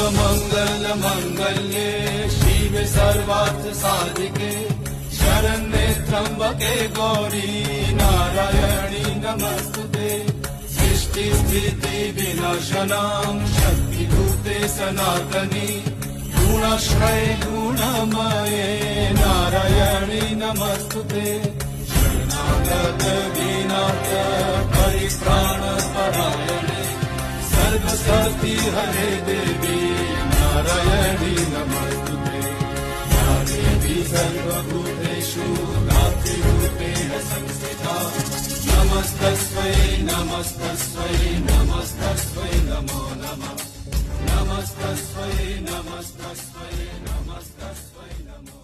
सर्वमंगल मंगल्ये शिवे सर्वार्थ साधिके शरण्ये त्र्यंबके गौरी नारायणी नमस्तुते सृष्टि स्थिति विनाशनां शक्तिभूते सनातनी गुणाश्रये गुणमये नारायणी नमस्तुते शरणागत विनाथ परित्राण परायणे सर्वशक्ति हरे देवी नारायणी नमस्तुते या देवी सर्वभूतेषु धात्रीरूपेण संस्थिता नमस्तस्मै नमस्तस्मै नमस्तस्मै नमो नमः नमस्तस्मै नमस्तस्मै नमस्तस्मै नमो